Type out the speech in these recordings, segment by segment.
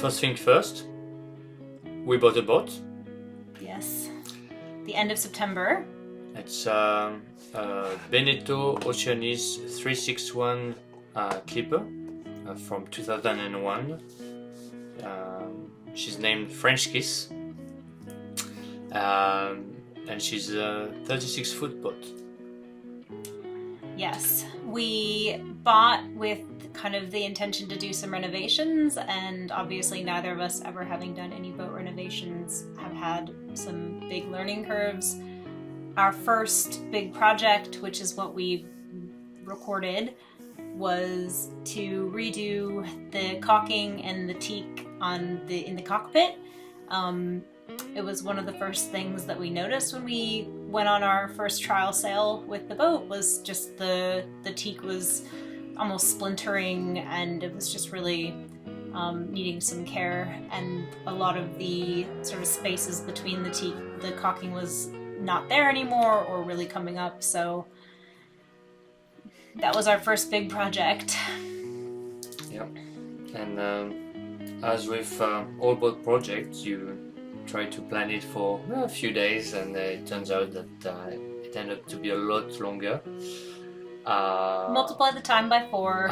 first thing first, we bought a boat. Yes. The end of September. It's Beneteau Oceanis 361 clipper from 2001. She's named French Kiss, and she's a 36-foot boat. Yes, we bought with kind of the intention to do some renovations, and obviously neither of us, ever having done any boat renovations, have had some big learning curves. Our first big project, which is what we recorded, was to redo the caulking and the teak in the cockpit. It was one of the first things that we noticed when we went on our first trial sail with the boat, was just the teak was almost splintering, and it was just really needing some care, and a lot of the sort of spaces between the caulking was not there anymore or really coming up, so that was our first big project. Yep. And as with all boat projects, you try to plan it for a few days, and it turns out that it ended up to be a lot longer. Multiply the time by 4.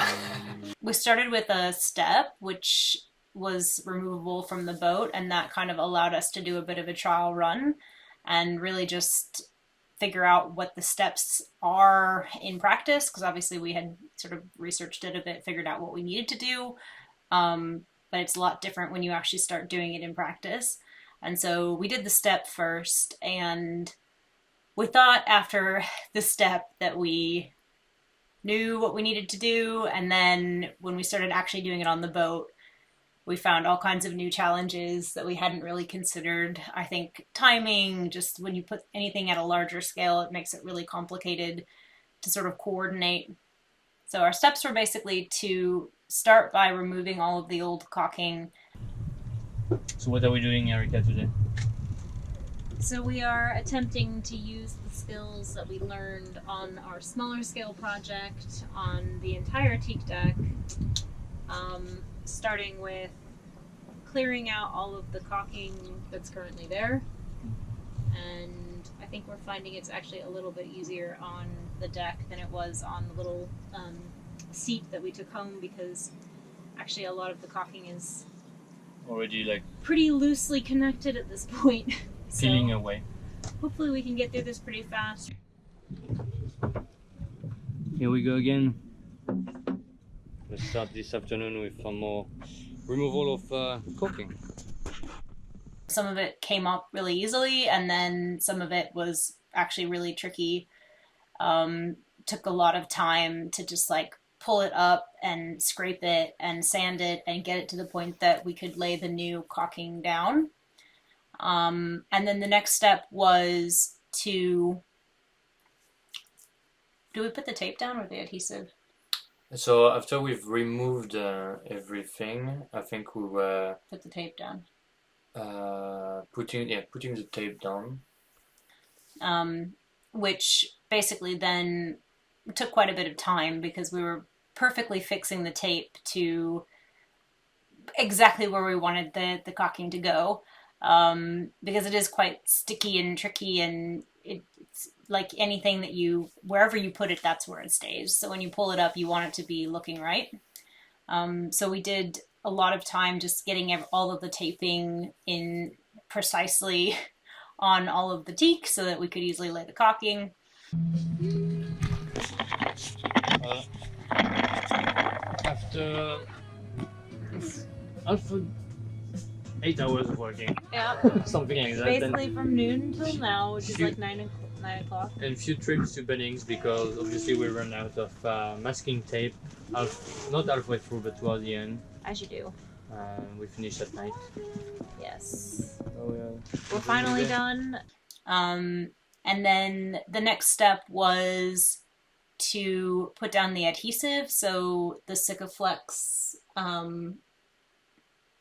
We started with a step, which was removable from the boat, and that kind of allowed us to do a bit of a trial run and really just figure out what the steps are in practice, because obviously we had sort of researched it a bit, figured out what we needed to do, but it's a lot different when you actually start doing it in practice. And so we did the step first, and we thought after the step that we knew what we needed to do, and then when we started actually doing it on the boat, we found all kinds of new challenges that we hadn't really considered. I think timing, just when you put anything at a larger scale, it makes it really complicated to sort of coordinate. So our steps were basically to start by removing all of the old caulking. So what are we doing, Erica, today? So we are attempting to use the skills that we learned on our smaller scale project on the entire teak deck, starting with clearing out all of the caulking that's currently there. And I think we're finding it's actually a little bit easier on the deck than it was on the little seat that we took home, because actually a lot of the caulking is Already like pretty loosely connected at this point. peeling away. Hopefully we can get through this pretty fast. Here we go again. Let's start this afternoon with some more removal of caulking. Some of it came up really easily, and then some of it was actually really tricky. Took a lot of time to just like pull it up and scrape it and sand it and get it to the point that we could lay the new caulking down. And then the next step was to... Do we put the tape down or the adhesive? So after we've removed everything, I think we were Put the tape down. putting the tape down. Which basically then took quite a bit of time, because we were perfectly fixing the tape to exactly where we wanted the caulking to go, because it is quite sticky and tricky, and it's like anything that wherever you put it, that's where it stays. So when you pull it up, you want it to be looking right. So we did a lot of time just getting all of the taping in precisely on all of the teak so that we could easily lay the caulking. After 8 hours of working, Yeah. something like that. Basically from noon till now, which is like 9 o'clock. And few trips to Bunnings, because obviously we ran out of masking tape, not halfway through, but towards the end. As you do. We finished at night. Yes. So, We're finally done. And then the next step was to put down the adhesive. So the Sikaflex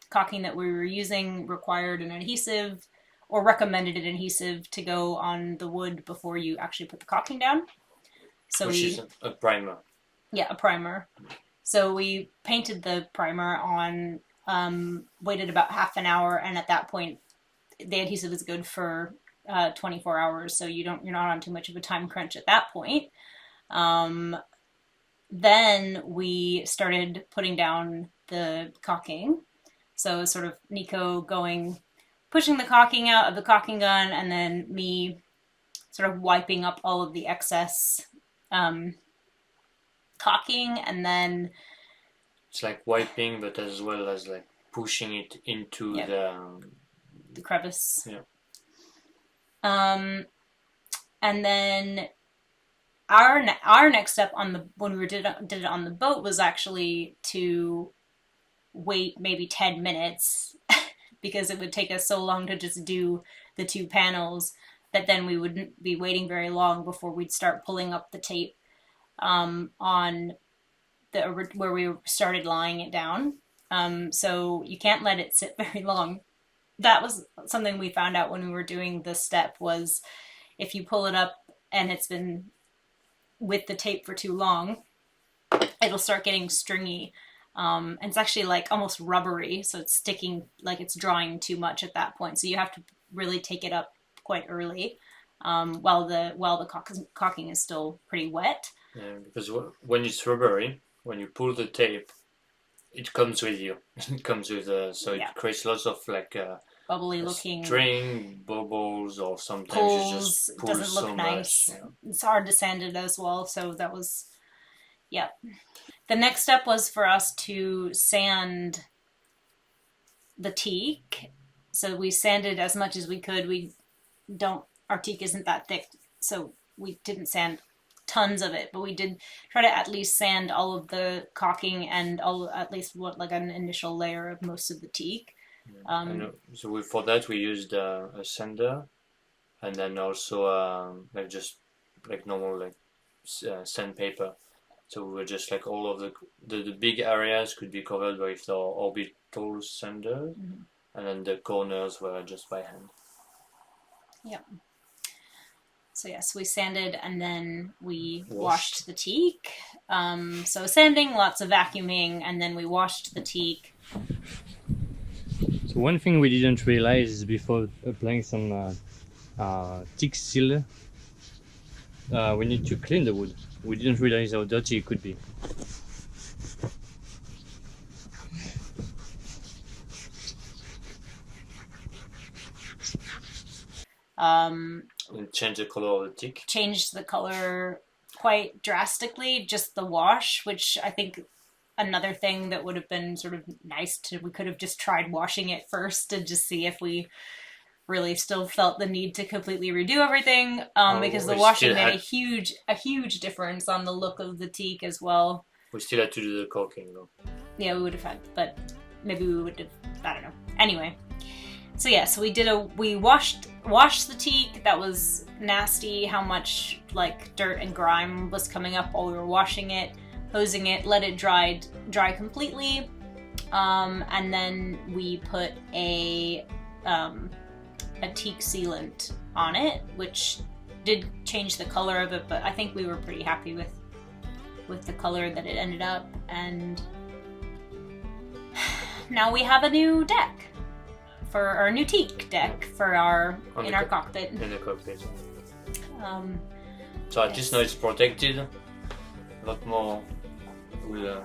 caulking that we were using required an adhesive, or recommended an adhesive to go on the wood before you actually put the caulking down. So Which is a primer. Yeah, a primer. So we painted the primer on waited about half an hour, and at that point, the adhesive is good for 24 hours, so you're not on too much of a time crunch at that point. Then we started putting down the caulking. So sort of Nico pushing the caulking out of the caulking gun, and then me sort of wiping up all of the excess caulking, and then It's like wiping, but as well as like pushing it into the crevice. Yeah. And then our next step when we did it on the boat was actually to wait maybe 10 minutes because it would take us so long to just do the 2 panels that then we wouldn't be waiting very long before we'd start pulling up the tape on where we started lying it down. So you can't let it sit very long. That was something we found out when we were doing this step, was if you pull it up and it's been with the tape for too long, it'll start getting stringy. And it's actually like almost rubbery, so it's sticking, like it's drying too much at that point. So you have to really take it up quite early, while the caulking is still pretty wet. Yeah, because when it's rubbery, when you pull the tape, it comes with you. It comes with so it creates lots of like bubbly looking string bubbles, or sometimes pulls. it just pulls. It doesn't look so nice. Much, It's hard to sand it as well. So that was, yeah. The next step was for us to sand the teak. So we sanded as much as we could. Our teak isn't that thick, so we didn't sand tons of it, but we did try to at least sand all of the caulking and at least an initial layer of most of the teak. So for that we used a sander, and then also just like normal sandpaper. So we were just like all of the big areas could be covered with the orbital sander, and then the corners were just by hand. Yeah. So yes, we sanded and then we washed the teak. So sanding, lots of vacuuming, and then we washed the teak. So one thing we didn't realize is before applying some teak seal, we need to clean the wood. We didn't realize how dirty it could be. And change the color of the teak. Changed the color quite drastically, just the wash, which I think another thing that would have been sort of nice we could have just tried washing it first to just see if we really still felt the need to completely redo everything, because the washing made a huge difference on the look of the teak as well. We still had to do the caulking though. Yeah, we would have had, but maybe we would have, I don't know. Anyway, so yeah, so we washed the teak. That was nasty, how much like dirt and grime was coming up while we were washing it, hosing it, let it dry completely, and then we put a teak sealant on it, which did change the color of it, but I think we were pretty happy with the color that it ended up. And now we have a new deck for our new teak deck for our cockpit. In the cockpit. So at least now it's protected. A lot more will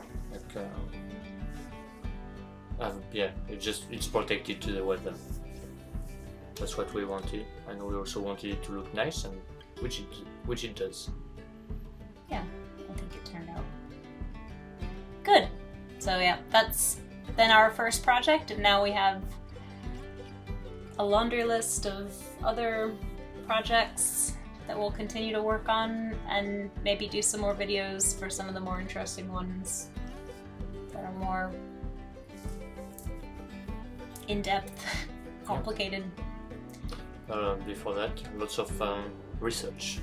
it's protected to the weather. That's what we wanted, and we also wanted it to look nice, and which it does. Yeah, I think it turned out good. So yeah, that's been our first project, and now we have a laundry list of other projects that we'll continue to work on, and maybe do some more videos for some of the more interesting ones that are more in-depth, complicated. Before that, lots of research.